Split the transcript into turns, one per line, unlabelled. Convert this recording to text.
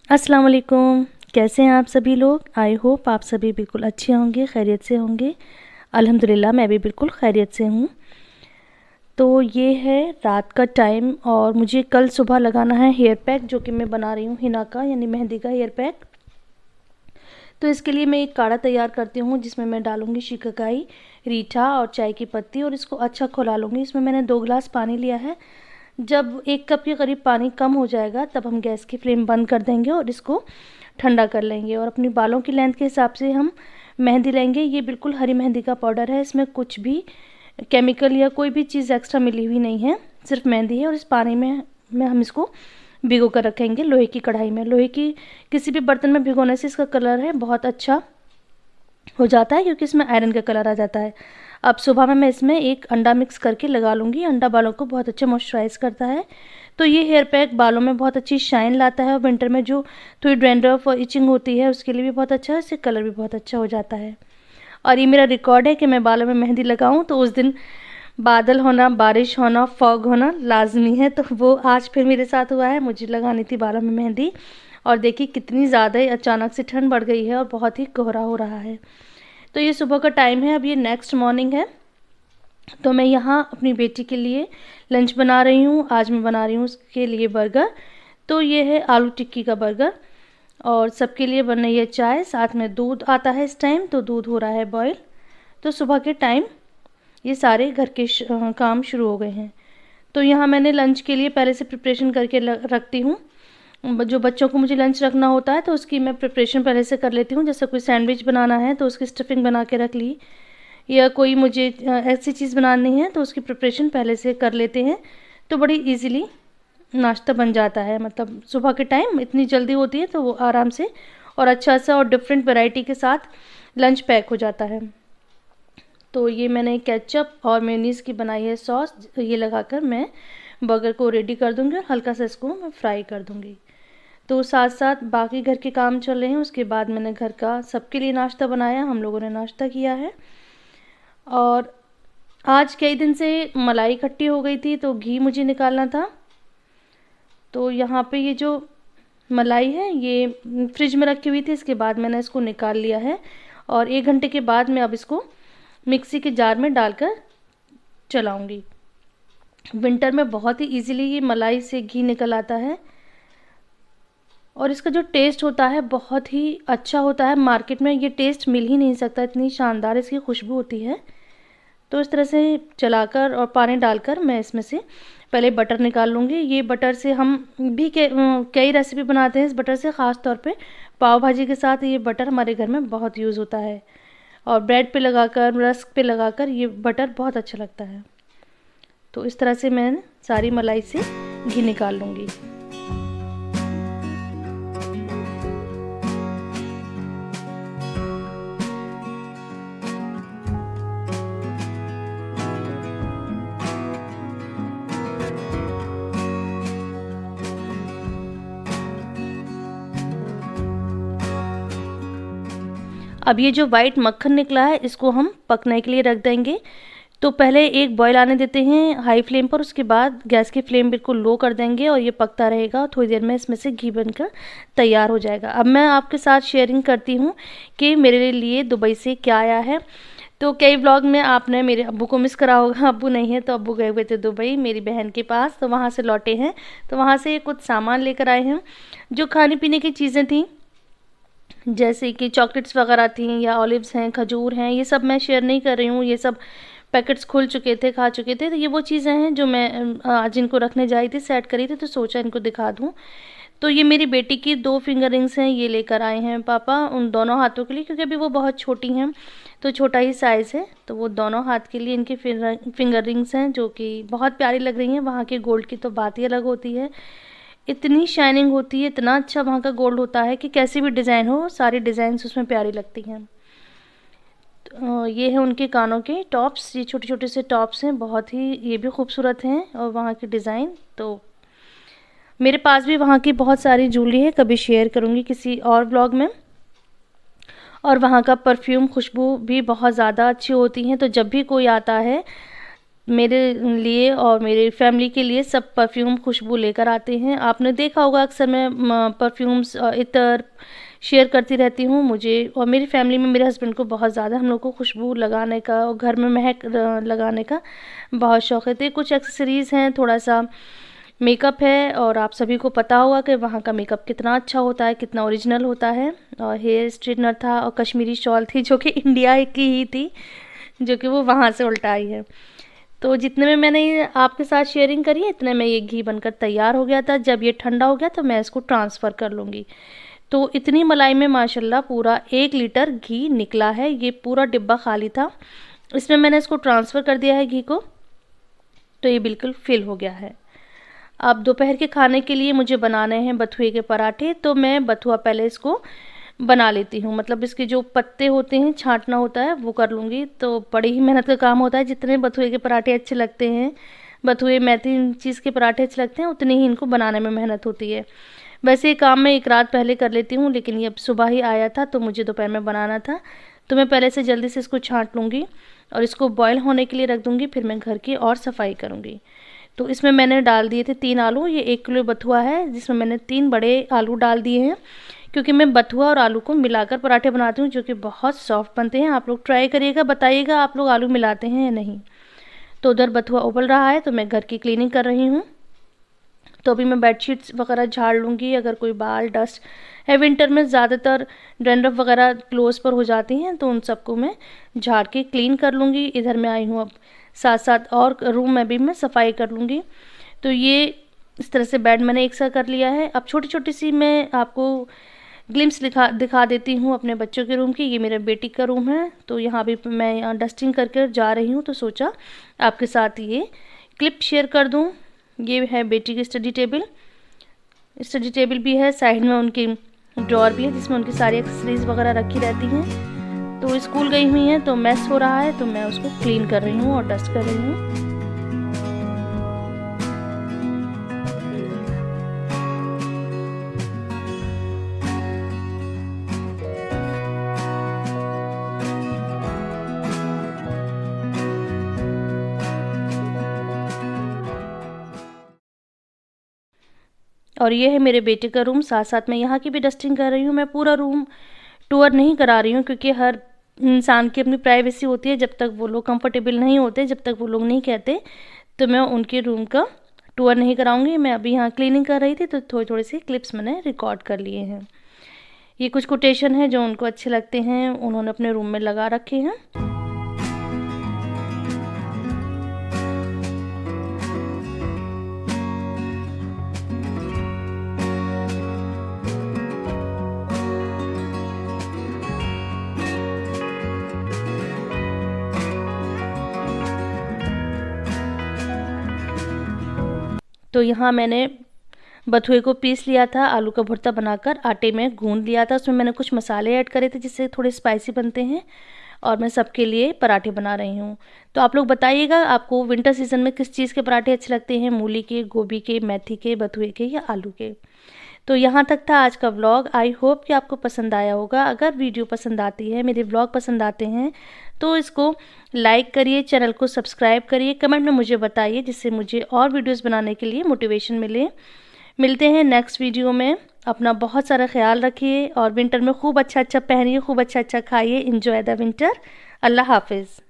अस्सलाम वालेकुम। कैसे हैं आप सभी लोग? आई होप आप सभी बिल्कुल अच्छे होंगे, खैरियत से होंगे। अल्हम्दुलिल्लाह मैं भी बिल्कुल खैरियत से हूँ। तो ये है रात का टाइम और मुझे कल सुबह लगाना है हेयर पैक, जो कि मैं बना रही हूँ हिना का यानी मेहंदी का हेयर पैक। तो इसके लिए मैं एक काढ़ा तैयार करती हूँ जिसमें मैं डालूँगी शिकाकाई, रीठा और चाय की पत्ती और इसको अच्छा खौला लूँगी। इसमें मैंने 2 गिलास पानी लिया है। जब 1 कप के करीब पानी कम हो जाएगा तब हम गैस की फ्लेम बंद कर देंगे और इसको ठंडा कर लेंगे। और अपनी बालों की लेंथ के हिसाब से हम मेहंदी लेंगे। ये बिल्कुल हरी मेहंदी का पाउडर है, इसमें कुछ भी केमिकल या कोई भी चीज़ एक्स्ट्रा मिली हुई नहीं है, सिर्फ मेहंदी है। और इस पानी में हम इसको भिगो कर रखेंगे लोहे की कढ़ाई में। लोहे की किसी भी बर्तन में भिगोने से इसका कलर है बहुत अच्छा हो जाता है, क्योंकि इसमें आयरन का कलर आ जाता है। अब सुबह में मैं इसमें एक अंडा मिक्स करके लगा लूँगी। अंडा बालों को बहुत अच्छा मॉइस्चराइज़ करता है। तो ये हेयर पैक बालों में बहुत अच्छी शाइन लाता है और विंटर में जो थोड़ी डैंड्रफ और इचिंग होती है उसके लिए भी बहुत अच्छा है। इससे कलर भी बहुत अच्छा हो जाता है। और ये मेरा रिकॉर्ड है कि मैं बालों में मेहंदी लगाऊं तो उस दिन बादल होना, बारिश होना, फॉग होना लाजमी है। तो वो आज फिर मेरे साथ हुआ है। मुझे लगानी थी बालों में मेहंदी और देखिए कितनी ज़्यादा ही अचानक से ठंड बढ़ गई है और बहुत ही कोहरा हो रहा है। तो ये सुबह का टाइम है, अब ये नेक्स्ट मॉर्निंग है। तो मैं यहाँ अपनी बेटी के लिए लंच बना रही हूँ। आज मैं बना रही हूँ उसके लिए बर्गर। तो ये है आलू टिक्की का बर्गर और सबके लिए बन रही है चाय, साथ में दूध आता है इस टाइम, तो दूध हो रहा है बॉयल। तो सुबह के टाइम ये सारे घर के काम शुरू हो गए हैं। तो यहाँ मैंने लंच के लिए पहले से प्रिपरेशन करके रखती हूँ। जो बच्चों को मुझे लंच रखना होता है तो उसकी मैं प्रिपरेशन पहले से कर लेती हूँ। जैसे कोई सैंडविच बनाना है तो उसकी स्टफिंग बना के रख ली, या कोई मुझे ऐसी चीज़ बनानी है तो उसकी प्रिपरेशन पहले से कर लेते हैं। तो बड़ी इजीली नाश्ता बन जाता है। मतलब सुबह के टाइम इतनी जल्दी होती है तो वो आराम से और अच्छा सा और डिफरेंट वैरायटी के साथ लंच पैक हो जाता है। तो ये मैंने केचप और मेयोनीज़ की बनाई है सॉस, ये लगाकर मैं बर्गर को रेडी कर दूँगी और हल्का सा इसको मैं फ्राई कर दूँगी। तो साथ साथ बाकी घर के काम चल रहे हैं। उसके बाद मैंने घर का सबके लिए नाश्ता बनाया, हम लोगों ने नाश्ता किया है। और आज कई दिन से मलाई इकट्ठी हो गई थी तो घी मुझे निकालना था। तो यहाँ पे ये जो मलाई है ये फ्रिज में रखी हुई थी, इसके बाद मैंने इसको निकाल लिया है और 1 घंटे के बाद मैं अब इसको मिक्सी के जार में डालकर चलाऊँगी। विंटर में बहुत ही इजीली ये मलाई से घी निकल आता है और इसका जो टेस्ट होता है बहुत ही अच्छा होता है। मार्केट में ये टेस्ट मिल ही नहीं सकता, इतनी शानदार इसकी खुशबू होती है। तो इस तरह से चलाकर और पानी डालकर मैं इसमें से पहले बटर निकाल लूँगी। ये बटर से हम भी कई रेसिपी बनाते हैं इस बटर से, ख़ास तौर पे पाव भाजी के साथ ये बटर हमारे घर में बहुत यूज़ होता है। और ब्रेड पे लगाकर, रस्क पे लगाकर ये बटर बहुत अच्छा लगता है। तो इस तरह से मैं सारी मलाई से घी निकाल लूँगी। अब ये जो वाइट मक्खन निकला है इसको हम पकने के लिए रख देंगे। तो पहले एक बॉईल आने देते हैं हाई फ्लेम पर, उसके बाद गैस की फ्लेम बिल्कुल लो कर देंगे और ये पकता रहेगा। थोड़ी देर में इसमें से घी बनकर तैयार हो जाएगा। अब मैं आपके साथ शेयरिंग करती हूँ कि मेरे लिए दुबई से क्या आया है। तो कई व्लॉग में आपने मेरे अब्बू को मिस करा होगा। अब्बू नहीं है तो अब्बू गए हुए थे दुबई मेरी बहन के पास, तो वहाँ से लौटे हैं। तो वहाँ से कुछ सामान लेकर आए हैं जो खाने पीने की चीज़ें थी, जैसे कि चॉकलेट्स वगैरह थी या ऑलिव्स हैं, खजूर हैं। ये सब मैं शेयर नहीं कर रही हूँ, ये सब पैकेट्स खुल चुके थे, खा चुके थे। तो ये वो चीज़ें हैं जो मैं आज इनको रखने जा रही थी, सेट करी थी, तो सोचा इनको दिखा दूँ। तो ये मेरी बेटी की 2 फिंगर रिंग्स हैं, ये लेकर आए हैं पापा उन दोनों हाथों के लिए, क्योंकि अभी वो बहुत छोटी हैं तो छोटा ही साइज़ है। तो वो दोनों हाथ के लिए इनकी फिंगर रिंग्स हैं जो कि बहुत प्यारी लग रही हैं। वहाँ के गोल्ड की तो बात ही अलग होती है, इतनी शाइनिंग होती है, इतना अच्छा वहाँ का गोल्ड होता है कि कैसी भी डिज़ाइन हो सारी डिज़ाइंस उसमें प्यारी लगती हैं। तो ये है उनके कानों के टॉप्स, ये छोटे छोटे से टॉप्स हैं, बहुत ही ये भी खूबसूरत हैं। और वहाँ की डिज़ाइन, तो मेरे पास भी वहाँ की बहुत सारी ज्वेलरी है, कभी शेयर करूँगी किसी और व्लॉग में। और वहाँ का परफ्यूम खुशबू भी बहुत ज़्यादा अच्छी होती हैं। तो जब भी कोई आता है मेरे लिए और मेरे फैमिली के लिए सब परफ्यूम खुशबू लेकर आते हैं। आपने देखा होगा अक्सर मैं परफ्यूम्स इत्र शेयर करती रहती हूँ। मुझे और मेरी फैमिली में मेरे हस्बैंड को बहुत ज़्यादा हम लोग को खुशबू लगाने का और घर में महक लगाने का बहुत शौक़ है। तो कुछ एक्सेसरीज़ हैं, थोड़ा सा मेकअप है और आप सभी को पता होगा कि वहाँ का मेकअप कितना अच्छा होता है, कितना ओरिजिनल होता है। और हेयर स्ट्रेटनर था और कश्मीरी शॉल थी जो कि इंडिया की ही थी, जो कि वो वहाँ से उल्टा आई है। तो जितने में मैंने ये आपके साथ शेयरिंग करी है, इतने में ये घी बनकर तैयार हो गया था। जब ये ठंडा हो गया तो मैं इसको ट्रांसफ़र कर लूँगी। तो इतनी मलाई में माशाल्लाह पूरा 1 लीटर घी निकला है। ये पूरा डिब्बा खाली था, इसमें मैंने इसको ट्रांसफ़र कर दिया है घी को। तो ये बिल्कुल फिल हो गया है। अब दोपहर के खाने के लिए मुझे बनाने हैं बथुए के पराठे। तो मैं बथुआ पहले इसको बना लेती हूँ, मतलब इसके जो पत्ते होते हैं छांटना होता है वो कर लूँगी। तो बड़ी ही मेहनत का काम होता है। जितने बथुए के पराठे अच्छे लगते हैं, बथुए मेथी इन चीज़ के पराठे अच्छे लगते हैं, उतनी ही इनको बनाने में मेहनत होती है। वैसे ये काम मैं 1 रात पहले कर लेती हूँ, लेकिन ये अब सुबह ही आया था तो मुझे दोपहर में बनाना था। तो मैं पहले से जल्दी से इसको छाँट लूँगी और इसको बॉयल होने के लिए रख दूँगी। फिर मैं घर की और सफाई करूँगी। तो इसमें मैंने डाल दिए थे 3 आलू। ये 1 किलो बथुआ है जिसमें मैंने 3 बड़े आलू डाल दिए हैं, क्योंकि मैं बथुआ और आलू को मिलाकर पराठे बनाती हूँ जो कि बहुत सॉफ्ट बनते हैं। आप लोग ट्राई करिएगा, बताइएगा आप लोग आलू मिलाते हैं या नहीं। तो उधर बथुआ उबल रहा है तो मैं घर की क्लीनिंग कर रही हूँ। तो अभी मैं बेडशीट्स वगैरह झाड़ लूँगी। अगर कोई बाल डस्ट है, विंटर में ज़्यादातर डैंड्रफ वगैरह क्लोज पर हो जाती हैं, तो उन सबको मैं झाड़ के क्लीन कर लूँगी। इधर मैं आई हूँ अब साथ साथ और रूम में भी मैं सफाई कर लूँगी। तो ये इस तरह से बेड मैंने एक सा कर लिया है। अब छोटी छोटी सी मैं आपको ग्लिम्स दिखा देती हूँ अपने बच्चों के रूम की। ये मेरे बेटी का रूम है, तो यहाँ भी मैं डस्टिंग करके जा रही हूँ, तो सोचा आपके साथ ये क्लिप शेयर कर दूँ। ये है बेटी की स्टडी टेबल भी है, साइड में उनकी ड्रॉअर भी है जिसमें उनकी सारी एक्सेसरीज वगैरह रखी रहती हैं। तो स्कूल गई हुई हैं तो मैस हो रहा है, तो मैं उसको क्लीन कर रही हूँ और डस्ट कर रही हूँ। और ये है मेरे बेटे का रूम, साथ साथ मैं यहाँ की भी डस्टिंग कर रही हूँ। मैं पूरा रूम टूर नहीं करा रही हूँ, क्योंकि हर इंसान की अपनी प्राइवेसी होती है। जब तक वो लोग कंफर्टेबल नहीं होते, जब तक वो लोग नहीं कहते, तो मैं उनके रूम का टूर नहीं कराऊंगी। मैं अभी यहाँ क्लीनिंग कर रही थी तो थोड़ी थोड़ी सी क्लिप्स मैंने रिकॉर्ड कर लिए हैं। ये कुछ कोटेशन है जो उनको अच्छे लगते हैं, उन्होंने अपने रूम में लगा रखे हैं। तो यहाँ मैंने बथुए को पीस लिया था, आलू का भुर्ता बनाकर आटे में गूंद लिया था। उसमें मैंने कुछ मसाले ऐड करे थे जिससे थोड़े स्पाइसी बनते हैं, और मैं सबके लिए पराठे बना रही हूँ। तो आप लोग बताइएगा आपको विंटर सीज़न में किस चीज़ के पराठे अच्छे लगते हैं, मूली के, गोभी के, मेथी के, बथुए के या आलू के। तो यहाँ तक था आज का व्लॉग। आई होप कि आपको पसंद आया होगा। अगर वीडियो पसंद आती है, मेरे व्लॉग पसंद आते हैं, तो इसको लाइक करिए, चैनल को सब्सक्राइब करिए, कमेंट में मुझे बताइए जिससे मुझे और वीडियोस बनाने के लिए मोटिवेशन मिले। मिलते हैं नेक्स्ट वीडियो में। अपना बहुत सारा ख्याल रखिए और विंटर में खूब अच्छा अच्छा पहनिए, खूब अच्छा अच्छा खाइए। Enjoy the winter. अल्लाह हाफिज़।